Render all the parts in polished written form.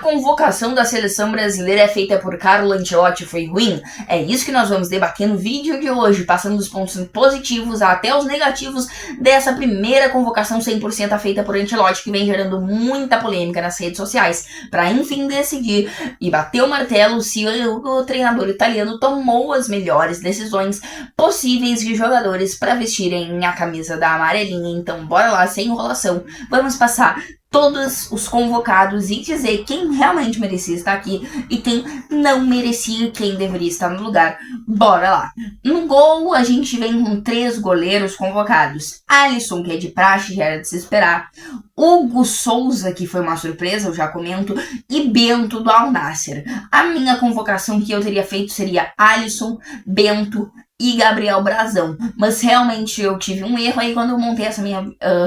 convocação da seleção brasileira é feita por Carlo Ancelotti foi ruim? É isso que nós vamos debater no vídeo de hoje, passando dos pontos positivos até os negativos dessa primeira convocação 100% feita por Ancelotti, que vem gerando muita polêmica nas redes sociais, para enfim decidir e bater o martelo se o treinador italiano tomou as melhores decisões possíveis de jogadores para vestirem a camisa da amarelinha. Então bora lá, sem enrolação, vamos passar todos os convocados e dizer quem realmente merecia estar aqui e quem não merecia, quem deveria estar no lugar. Bora lá. No gol, a gente vem com 3 goleiros convocados. Alisson, que é de praxe, já era de se esperar. Hugo Souza, que foi uma surpresa, eu já comento. E Bento, do Al Nassr. A minha convocação que eu teria feito seria Alisson, Bento e Gabriel Brazão, mas realmente eu tive um erro aí quando eu montei essa minha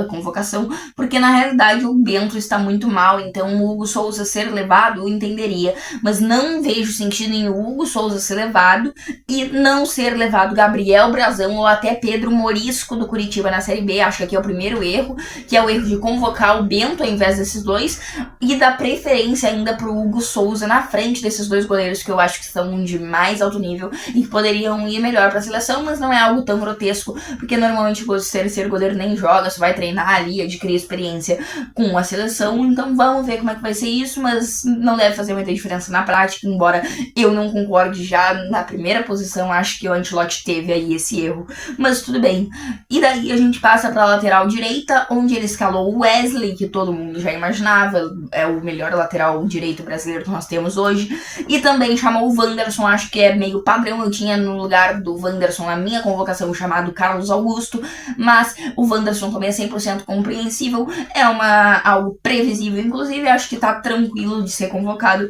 convocação, porque na realidade o Bento está muito mal, então o Hugo Souza ser levado eu entenderia, mas não vejo sentido em o Hugo Souza ser levado e não ser levado Gabriel Brazão ou até Pedro Morisco do Curitiba na Série B. Acho que aqui é o primeiro erro, que é o erro de convocar o Bento ao invés desses dois e dar preferência ainda pro Hugo Souza na frente desses dois goleiros que eu acho que são de mais alto nível e que poderiam ir melhor pra seleção, mas não é algo tão grotesco, porque normalmente o terceiro goleiro nem joga, só vai treinar ali, adquirir experiência com a seleção, então vamos ver como é que vai ser isso, mas não deve fazer muita diferença na prática, embora eu não concorde já na primeira posição, acho que o Ancelotti teve aí esse erro, mas tudo bem. E daí a gente passa pra lateral direita, onde ele escalou o Wesley, que todo mundo já imaginava, é o melhor lateral direito brasileiro que nós temos hoje, e também chamou o Wanderson, acho que é meio padrão, eu tinha no lugar do Wanderson na minha convocação chamado Carlos Augusto, mas o Wanderson também é 100% compreensível, é algo previsível, inclusive acho que tá tranquilo de ser convocado,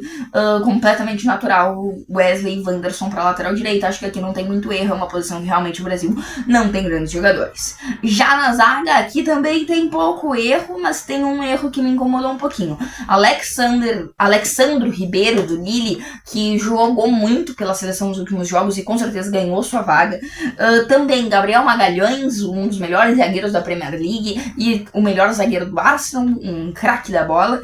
completamente natural Wesley e Wanderson pra lateral direita, acho que aqui não tem muito erro, é uma posição que realmente o Brasil não tem grandes jogadores. Já na zaga, aqui também tem pouco erro, mas tem um erro que me incomodou um pouquinho. Alexandro Ribeiro do Lille, que jogou muito pela seleção nos últimos jogos e com certeza ganhou sua vaga. Também Gabriel Magalhães, um dos melhores zagueiros da Premier League e o melhor zagueiro do Arsenal, um craque da bola.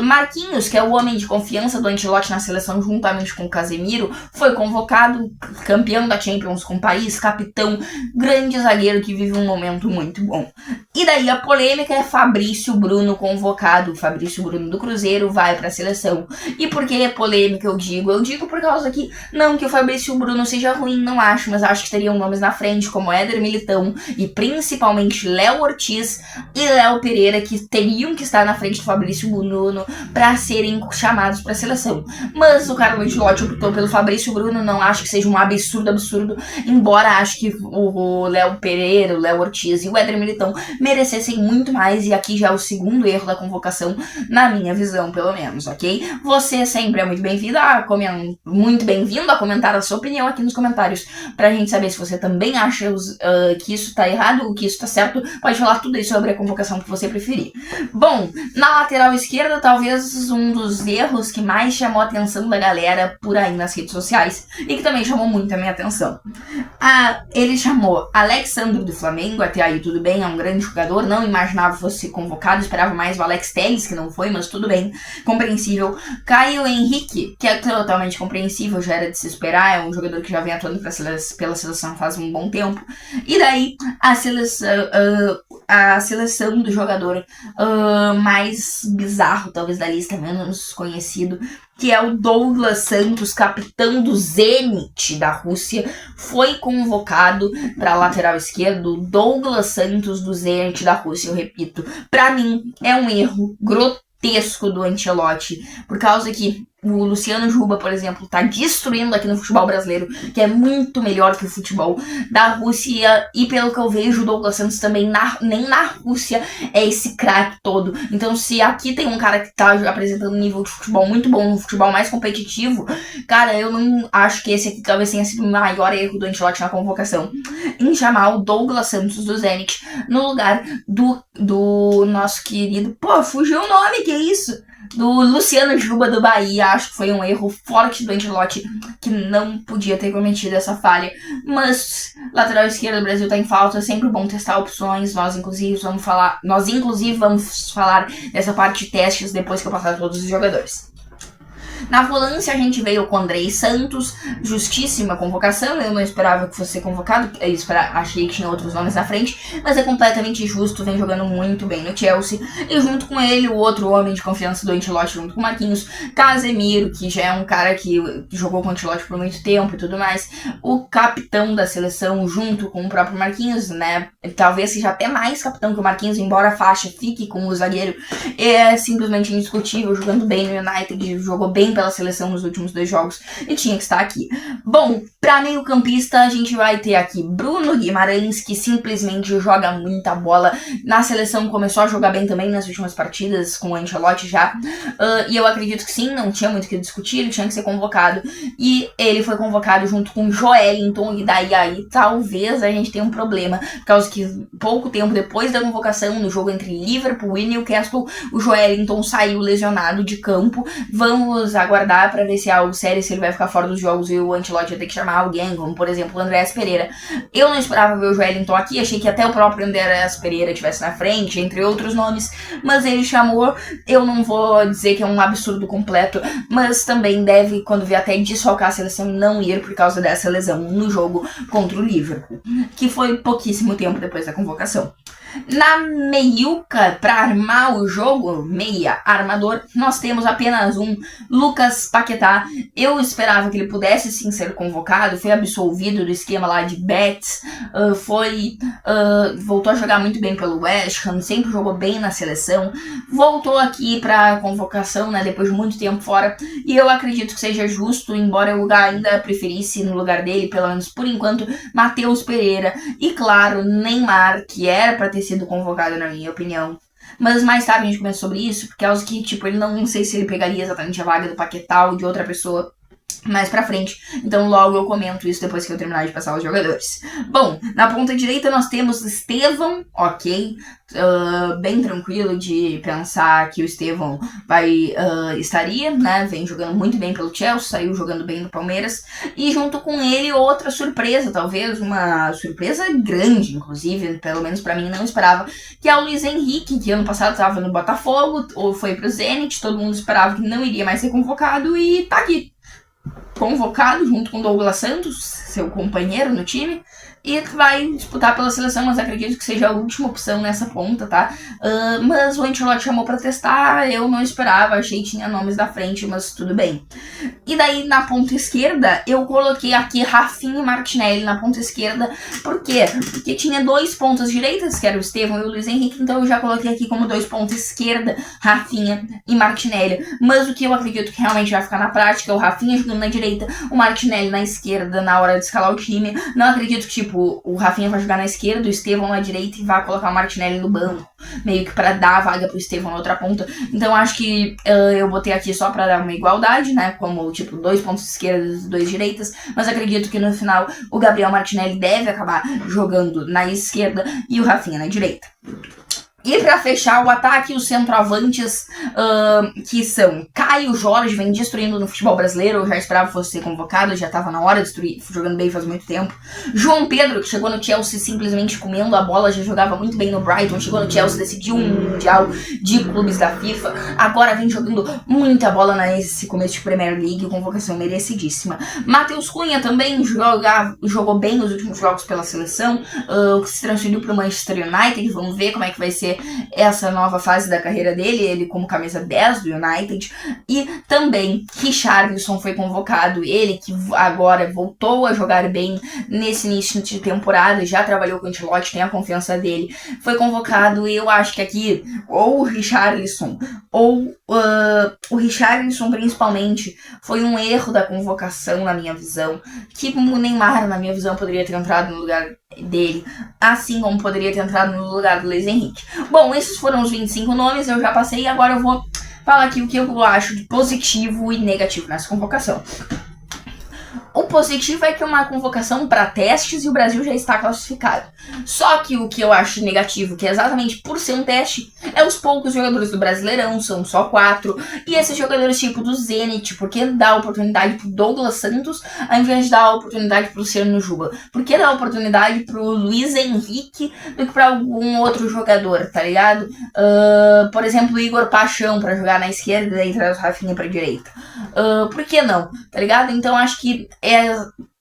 Marquinhos, que é o homem de confiança do Ancelotti na seleção juntamente com o Casemiro, foi convocado, campeão da Champions com Paris, capitão, grande zagueiro que vive um momento muito bom. E daí a polêmica é Fabrício Bruno convocado. Fabrício Bruno do Cruzeiro vai para a seleção. E por que é polêmica eu digo? Eu digo por causa que, não que o Fabrício Bruno seja ruim, não acho, mas acho que teriam nomes na frente como Éder Militão e principalmente Léo Ortiz e Léo Pereira, que teriam que estar na frente do Fabrício Bruno para serem chamados para a seleção. Mas o Carlo Ancelotti optou pelo Fabrício Bruno, não acho que seja um absurdo, embora acho que o Léo Pereira, o Léo Ortiz e o Éder Militão merecessem muito mais, e aqui já é o segundo erro da convocação, na minha visão, pelo menos, ok? Você sempre é muito bem-vindo a comentar a sua opinião aqui nos comentários, pra gente saber se você também acha que isso tá errado ou que isso tá certo. Pode falar tudo aí sobre a convocação que você preferir. Bom, na lateral esquerda, talvez um dos erros que mais chamou a atenção da galera por aí nas redes sociais, e que também chamou muito a minha atenção. Ele chamou Alexandro do Flamengo, até aí tudo bem, é um grande jogador, não imaginava fosse convocado, esperava mais o Alex Telles, que não foi, mas tudo bem, compreensível. Caio Henrique, que é totalmente compreensível, já era de se esperar, é um jogador que já vem atuando pela seleção faz um bom tempo. E daí a seleção do jogador mais bizarro, talvez da lista, menos conhecido, que é o Douglas Santos, capitão do Zenit da Rússia, foi convocado para a lateral esquerda. Douglas Santos do Zenit da Rússia, eu repito, para mim é um erro grotesco do Ancelotti, por causa que o Luciano Juba, por exemplo, tá destruindo aqui no futebol brasileiro, que é muito melhor que o futebol da Rússia, e pelo que eu vejo, o Douglas Santos também nem na Rússia é esse craque todo. Então, se aqui tem um cara que tá apresentando um nível de futebol muito bom, um futebol mais competitivo, cara, eu não acho que esse aqui talvez tenha sido o maior erro do Ancelotti na convocação, em chamar o Douglas Santos do Zenit no lugar do nosso querido... Pô, fugiu o nome, que isso? Do Luciano Juba do Bahia. Acho que foi um erro forte do Ancelotti, que não podia ter cometido essa falha. Mas lateral esquerda do Brasil tá em falta, é sempre bom testar opções. Nós inclusive vamos falar dessa parte de testes depois que eu passar todos os jogadores. Na volância a gente veio com Andrei Santos, justíssima convocação, eu não esperava que fosse convocado, achei que tinha outros nomes na frente, mas é completamente justo, vem jogando muito bem no Chelsea, e junto com ele o outro homem de confiança do Ancelotti, junto com o Marquinhos, Casemiro, que já é um cara que jogou com o Ancelotti por muito tempo e tudo mais, o capitão da seleção junto com o próprio Marquinhos, né, talvez seja até mais capitão que o Marquinhos, embora a faixa fique com o zagueiro, é simplesmente indiscutível, jogando bem no United, jogou bem pela seleção nos últimos 2 jogos e tinha que estar aqui. Bom, pra meio campista a gente vai ter aqui Bruno Guimarães, que simplesmente joga muita bola, na seleção começou a jogar bem também nas últimas partidas com o Ancelotti já, e eu acredito que sim, não tinha muito o que discutir, ele tinha que ser convocado, e ele foi convocado junto com Joelinton, e daí aí talvez a gente tenha um problema, por causa que pouco tempo depois da convocação, no jogo entre Liverpool e Newcastle, o Joelinton saiu lesionado de campo. Vamos aguardar para ver se é algo sério, se ele vai ficar fora dos jogos e o Ancelotti vai ter que chamar alguém, como por exemplo o Andreas Pereira. Eu não esperava ver o Joelinton aqui, achei que até o próprio Andreas Pereira estivesse na frente, entre outros nomes, mas ele chamou. Eu não vou dizer que é um absurdo completo, mas também deve, quando vier até desfalcar a seleção, não ir por causa dessa lesão no jogo contra o Liverpool, que foi pouquíssimo tempo depois da convocação. Na meiuca, para armar o jogo, meia armador, nós temos apenas um Lucas Paquetá. Eu esperava que ele pudesse sim ser convocado, foi absolvido do esquema lá de Betis, voltou a jogar muito bem pelo West Ham, sempre jogou bem na seleção, voltou aqui para convocação, né, depois de muito tempo fora, e eu acredito que seja justo, embora eu ainda preferisse no lugar dele, pelo menos por enquanto, Matheus Pereira, e claro, Neymar, que era para ter sido convocado na minha opinião. Mas mais tarde a gente comenta sobre isso, porque é algo que, tipo, ele não sei se ele pegaria exatamente a vaga do Paquetá ou de outra pessoa mais pra frente, então logo eu comento isso depois que eu terminar de passar os jogadores. Bom, na ponta direita nós temos Estevão, ok, bem tranquilo de pensar que o Estevão estaria, né, vem jogando muito bem pelo Chelsea, saiu jogando bem no Palmeiras, e junto com ele outra surpresa, talvez uma surpresa grande, inclusive, pelo menos pra mim, não esperava, que é o Luiz Henrique, que ano passado estava no Botafogo, ou foi pro Zenit, todo mundo esperava que não iria mais ser convocado, e tá aqui. Convocado junto com Douglas Santos, seu companheiro no time, e vai disputar pela seleção, mas acredito que seja a última opção nessa ponta, tá? Mas o Ancelotti chamou pra testar, eu não esperava, achei que tinha nomes da frente, mas tudo bem. E daí na ponta esquerda, eu coloquei aqui Rafinha e Martinelli na ponta esquerda, por quê? Porque tinha 2 pontas direitas, que era o Estevão e o Luiz Henrique, então eu já coloquei aqui como 2 pontas esquerda, Rafinha e Martinelli. Mas o que eu acredito que realmente vai ficar na prática é o Rafinha jogando na direita, o Martinelli na esquerda na hora de escalar o time. Não acredito que, tipo, o Rafinha vai jogar na esquerda, o Estevão na direita e vai colocar o Martinelli no banco, meio que pra dar a vaga pro Estevão na outra ponta. Então acho que eu botei aqui só pra dar uma igualdade, né, como tipo 2 pontos esquerdas e 2 direitas, mas acredito que no final o Gabriel Martinelli deve acabar jogando na esquerda e o Rafinha na direita. E pra fechar o ataque, os centroavantes, que são Caio Jorge, vem destruindo no futebol brasileiro, eu já esperava que fosse ser convocado, já tava na hora de destruir, jogando bem faz muito tempo. João Pedro, que chegou no Chelsea simplesmente comendo a bola, já jogava muito bem no Brighton, chegou no Chelsea, decidiu um mundial de clubes da FIFA, agora vem jogando muita bola nesse começo de Premier League, convocação merecidíssima. Matheus Cunha também jogou bem nos últimos jogos pela seleção, se transferiu pro Manchester United, vamos ver como é que vai ser essa nova fase da carreira dele, ele como camisa 10 do United. E também Richarlison foi convocado, ele que agora voltou a jogar bem nesse início de temporada, já trabalhou com o Ancelotti, tem a confiança dele, foi convocado. E eu acho que aqui ou o Richarlison ou o Richarlison principalmente foi um erro da convocação na minha visão, que o Neymar na minha visão poderia ter entrado no lugar dele, assim como poderia ter entrado no lugar do Luiz Henrique. Bom, esses foram os 25 nomes, eu já passei e agora eu vou falar aqui o que eu acho de positivo e negativo nessa convocação. O positivo é que é uma convocação para testes e o Brasil já está classificado. Só que o que eu acho negativo, que é exatamente por ser um teste, é os poucos jogadores do Brasileirão, são só 4, e esses jogadores tipo do Zenit, por que dar oportunidade pro Douglas Santos ao invés de dar oportunidade pro Luciano Juba? Por que dar oportunidade pro Luiz Henrique do que pra algum outro jogador, tá ligado? Por exemplo, o Igor Paixão pra jogar na esquerda e traz o Rafinha pra direita. Por que não? Tá ligado? Então acho que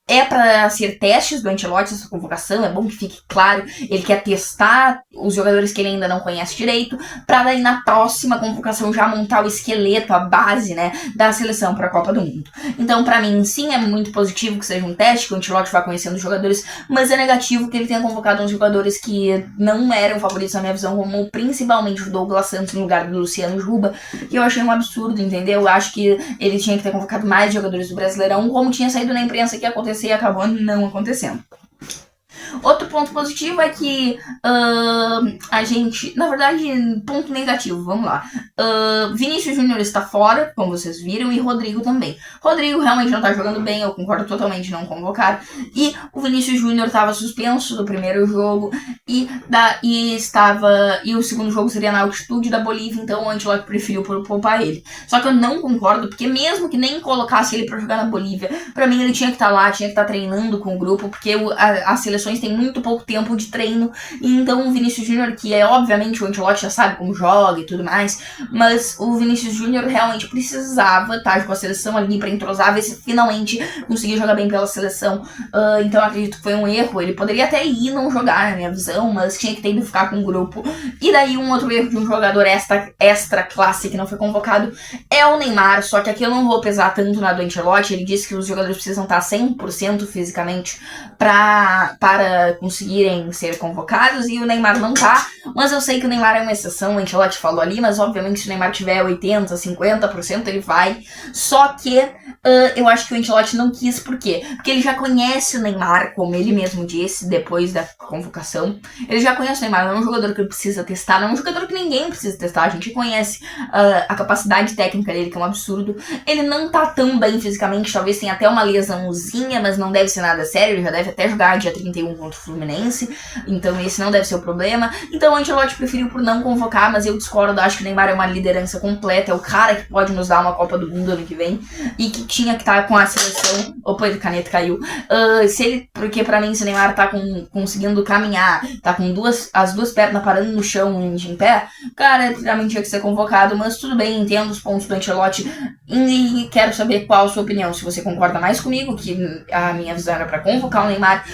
é para ser testes do Ancelotti essa convocação, é bom que fique claro, ele quer testar os jogadores que ele ainda não conhece direito, para daí na próxima convocação já montar o esqueleto, a base, né, da seleção para a Copa do Mundo. Então, para mim, sim, é muito positivo que seja um teste, que o Ancelotti vá conhecendo os jogadores, mas é negativo que ele tenha convocado uns jogadores que não eram favoritos na minha visão, como principalmente o Douglas Santos no lugar do Luciano Juba, que eu achei um absurdo, entendeu? Eu acho que ele tinha que ter convocado mais jogadores do Brasileirão, como tinha saído na imprensa que aconteceu e acabou não acontecendo. Outro ponto positivo é que a gente... Na verdade, ponto negativo, vamos lá. Vinícius Júnior está fora, como vocês viram, e Rodrigo também. Rodrigo realmente não está jogando bem, eu concordo totalmente em não convocar. E o Vinícius Júnior estava suspenso do primeiro jogo e o segundo jogo seria na altitude da Bolívia, então o Ancelotti preferiu poupar ele. Só que eu não concordo, porque mesmo que nem colocasse ele para jogar na Bolívia, para mim ele tinha que estar lá, tinha que estar treinando com o grupo, porque as seleções tem muito pouco tempo de treino, e então o Vinícius Júnior, que é obviamente o Ancelotti já sabe como joga e tudo mais, mas o Vinícius Júnior realmente precisava estar com a seleção ali pra entrosar, ver se finalmente conseguia jogar bem pela seleção. Então eu acredito que foi um erro, ele poderia até ir não jogar, na minha visão, mas tinha que ter ido ficar com o grupo. E daí um outro erro de um jogador extra classe que não foi convocado é o Neymar, só que aqui eu não vou pesar tanto na do Ancelotti, ele disse que os jogadores precisam estar 100% fisicamente para conseguirem ser convocados, e o Neymar não tá, mas eu sei que o Neymar é uma exceção, o Ancelotti falou ali, mas obviamente se o Neymar tiver 80%, 50% ele vai, só que eu acho que o Ancelotti não quis, por quê? Porque ele já conhece o Neymar, como ele mesmo disse, depois da convocação, ele já conhece o Neymar, não é um jogador que ele precisa testar, não é um jogador que ninguém precisa testar, a gente conhece a capacidade técnica dele, que é um absurdo, ele não tá tão bem fisicamente, talvez tenha até uma lesãozinha, mas não deve ser nada sério, ele já deve até jogar dia 31 contra o Fluminense, então esse não deve ser o problema. Então o Ancelotti preferiu por não convocar, mas eu discordo, acho que o Neymar é uma liderança completa, é o cara que pode nos dar uma Copa do Mundo ano que vem, e que tinha que estar com a seleção. Opa, a caneta caiu. Porque pra mim, se o Neymar tá conseguindo caminhar, tá com as duas pernas parando no chão em pé, cara, realmente tinha que ser convocado, mas tudo bem, entendo os pontos do Ancelotti e quero saber qual a sua opinião, se você concorda mais comigo, que a minha visão era pra convocar o Neymar,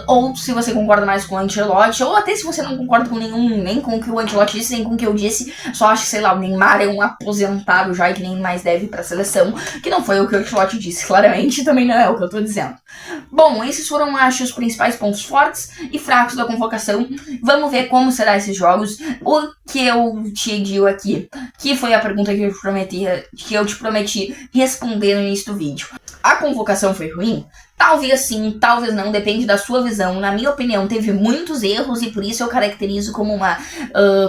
ou se você concorda mais com o Ancelotti, ou até se você não concorda com nem com o que o Ancelotti disse, nem com o que eu disse, só acha que, sei lá, o Neymar é um aposentado já e que nem mais deve ir pra seleção, que não foi o que o Ancelotti disse, claramente, também não é o que eu tô dizendo. Bom, esses foram, acho, os principais pontos fortes e fracos da convocação. Vamos ver como serão esses jogos. O que eu te digo aqui, que foi a pergunta que eu te prometi responder no início do vídeo. A convocação foi ruim? Talvez sim, talvez não, depende da sua visão. Na minha opinião, teve muitos erros e por isso eu caracterizo como uma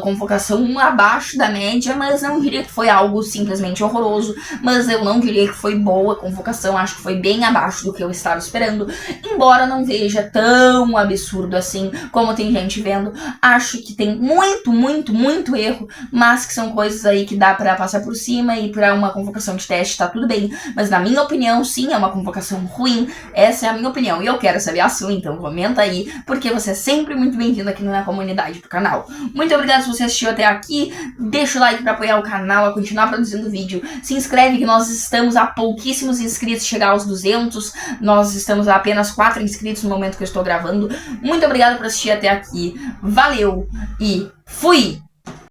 convocação abaixo da média, mas não diria que foi algo simplesmente horroroso, mas eu não diria que foi boa a convocação, acho que foi bem abaixo do que eu estava esperando, embora não veja tão absurdo assim como tem gente vendo. Acho que tem muito erro, mas que são coisas aí que dá pra passar por cima, e pra uma convocação de teste tá tudo bem, mas na minha opinião, sim, é uma convocação ruim. Essa é a minha opinião e eu quero saber a sua, então comenta aí, porque você é sempre muito bem-vindo aqui na comunidade do canal. Muito obrigado se você assistiu até aqui, deixa o like pra apoiar o canal, a continuar produzindo vídeo, se inscreve que nós estamos a pouquíssimos inscritos, chegar aos 200, nós estamos a apenas 4 inscritos no momento que eu estou gravando. Muito obrigado por assistir até aqui, valeu e fui!